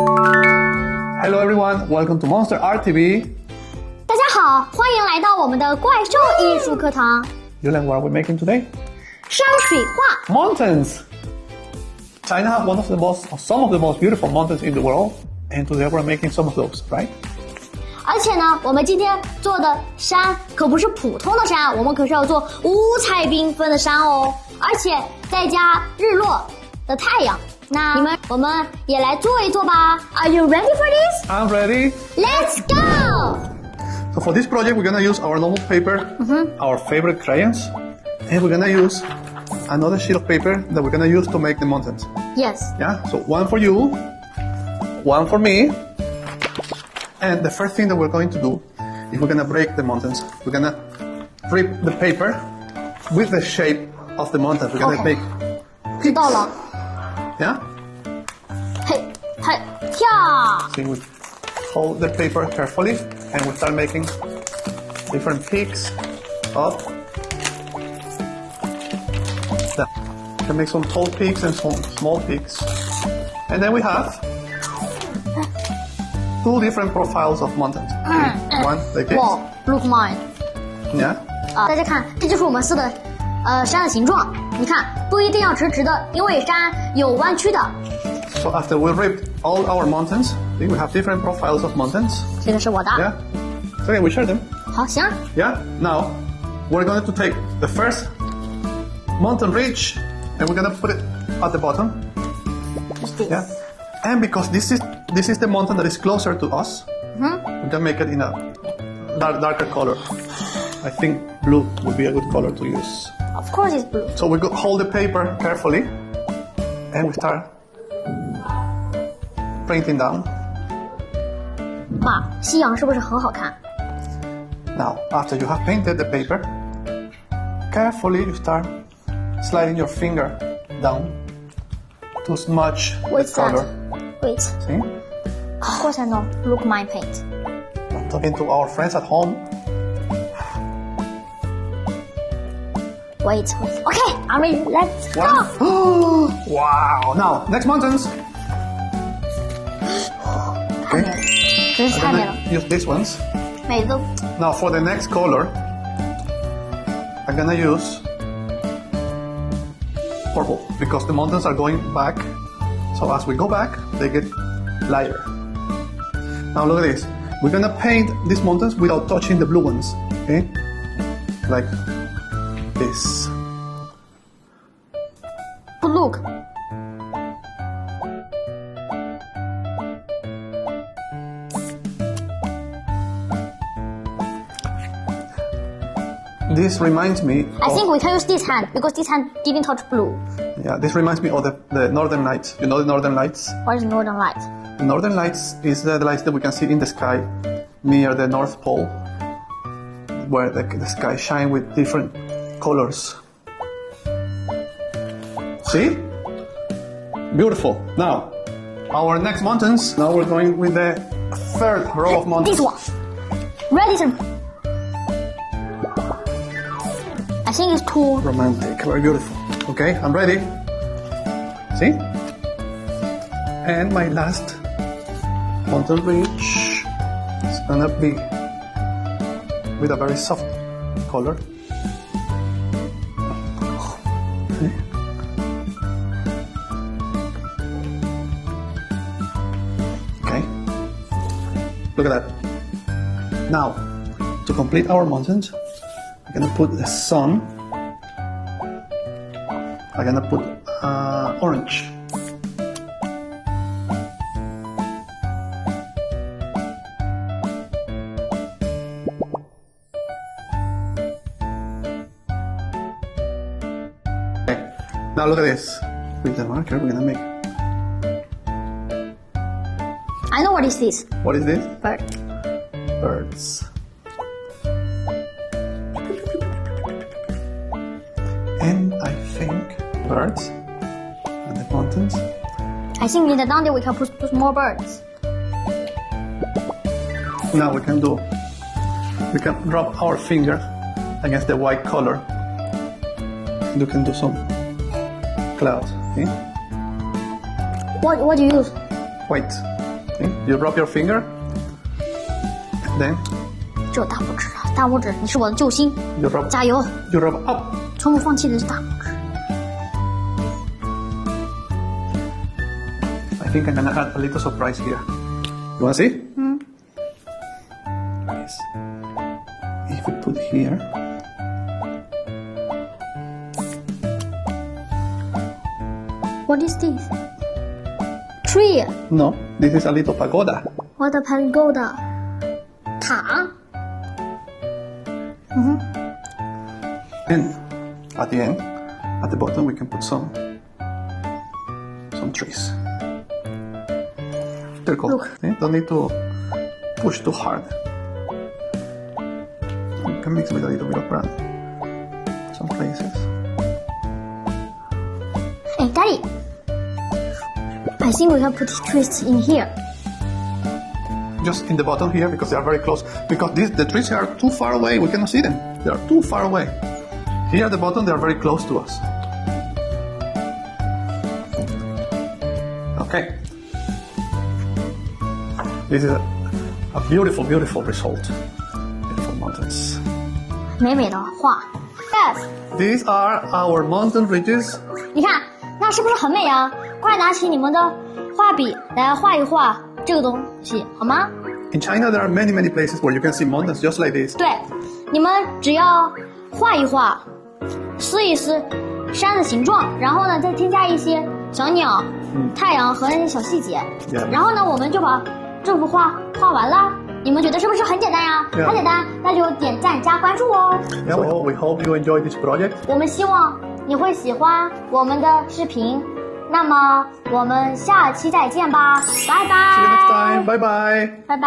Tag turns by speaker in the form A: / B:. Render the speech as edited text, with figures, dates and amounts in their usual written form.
A: Hello everyone, welcome to Monster Art TV.
B: 大家好，欢迎来到我们的怪兽艺术课堂。
A: You learn what we're making today?
B: 山水画。
A: Mountains. China has some of the most beautiful mountains in the world, and today we're making some of those, right?
B: 而且呢，我们今天做的山可不是普通的山，我们可是要做五彩缤纷的山哦，而且再加日落的太阳。那我们也来做一做吧。Are you ready for this?
A: I'm ready.
B: Let's go!
A: So for this project, we're gonna use our normal paper, our favorite crayons, and we're gonna use another sheet of paper that we're gonna use to make the mountains.
B: Yes.
A: Yeah, so one for you, one for me. And the first thing that we're going to do is we're gonna break the mountains. We're gonna rip the paper with the shape of the mountains. We're gonna make
B: 知道了。
A: Yeah?
B: 嘿，嘿，跳。
A: So we hold the paper carefully and we start making different peaks up. Down. We can make some tall peaks and some small peaks. And then we have two different profiles of mountains. Okay? One like this.
B: Wow, look mine.
A: Yeah.
B: 大家看，这就是我们撕的，山的形状。你看，不一定要直直的，因为山有弯曲的。
A: So after we ripped all our mountains, we have different profiles of mountains.
B: 这个是我的。
A: Yeah. So yeah, we share them.
B: 好，行。
A: Yeah. Now we're going to take the first mountain ridge and we're gonna put it at the bottom. Yeah. And because this is the mountain that is closer to us, we're gonna make it in a darker color. I think blue would be a good color to use.
B: Of course it's blue.
A: So we hold the paper carefully and we start printing down.
B: 哇，夕阳是不是很好看？
A: Now, after you have painted the paper, carefully you start sliding your finger down to smudge the
B: What's
A: color.
B: that? Wait.
A: See?
B: Of course I know. Look my paint.
A: I'm talking to our friends at home.
B: Wait. Okay, I'm ready. Let's go.
A: One. Wow! Now, next mountains. Okay.
B: 真是
A: I'm
B: 太美了，
A: gonna use these ones.
B: 美的。
A: Now for the next color, I'm gonna use purple because the mountains are going back. So as we go back, they get lighter. Now look at this. We're gonna paint these mountains without touching the blue ones. Okay? Like this.
B: But look.
A: This reminds me
B: I
A: of,
B: think we can use this hand because this hand didn't touch blue.
A: yeah, this reminds me of the Northern Lights. You know the Northern Lights?
B: What is Northern Light?
A: The Northern Lights is the lights that we can see in the sky near the North Pole, where the sky shines with different colors. See? Beautiful. Now, our next mountains. Now we're going with the third row of mountains.
B: This one. Ready, sir. I think it's cool.
A: Romantic, very beautiful. Okay, I'm ready. See? And my last mountain ridge is gonna be with a very soft color. See? Okay. Look at that. Now, to complete our mountains, I'm gonna put the sun. I'm gonna put orange. Okay. Now look at this. With the marker, we're gonna make.
B: I know what is this.
A: What is this?
B: Bird.
A: Birds. And I think birds and the mountains.
B: I think in the down there we can put more birds.
A: Now we can rub our finger against the white color. And we can do some clouds. Okay?
B: What do you use?
A: White. Okay? You rub your finger. Then
B: 只有大拇指了，大拇指，你是我的救星，
A: you rub.
B: 加油！
A: You rub up.
B: 从不放弃的是大拇指。
A: I think I'm gonna add a little surprise here. You wanna see? Yes. If we put here.
B: What is this? Tree.
A: No, this is a little pagoda.
B: What a pagoda. 塔。
A: And at the end, at the bottom, we can put some trees. They're cool.
B: Look.
A: Okay? Don't need to push too hard. You can mix with a little bit of brand. Some places.
B: Hey, Daddy. I think we can put twists in here.
A: Just in the bottom here because they are very close. Because the trees are too far away. We cannot see them. They are too far away. Here at the bottom, they are very close to us. Okay. This is a beautiful, beautiful result. Beautiful mountains.
B: 美美的画。Yes.
A: These are our mountain ridges.
B: 你看，那是不是很美啊？快拿起你们的画笔来画一画这个东西，好吗？
A: In China, there are many, many places where you can see mountains just like this.
B: 对，你们只要画一画，撕一撕山的形状，然后呢，再添加一些小鸟、太阳和那些小细节，
A: Yeah.
B: 然后呢，我们就把这幅画画完了。你们觉得是不是很简单呀？
A: Yeah.
B: 很简单，那就点赞加关注哦。
A: Yeah, we hope you enjoy this project.
B: 我们希望你会喜欢我们的视频。那么我们下期再见吧，拜拜。
A: See you next time. Bye bye.
B: 拜拜。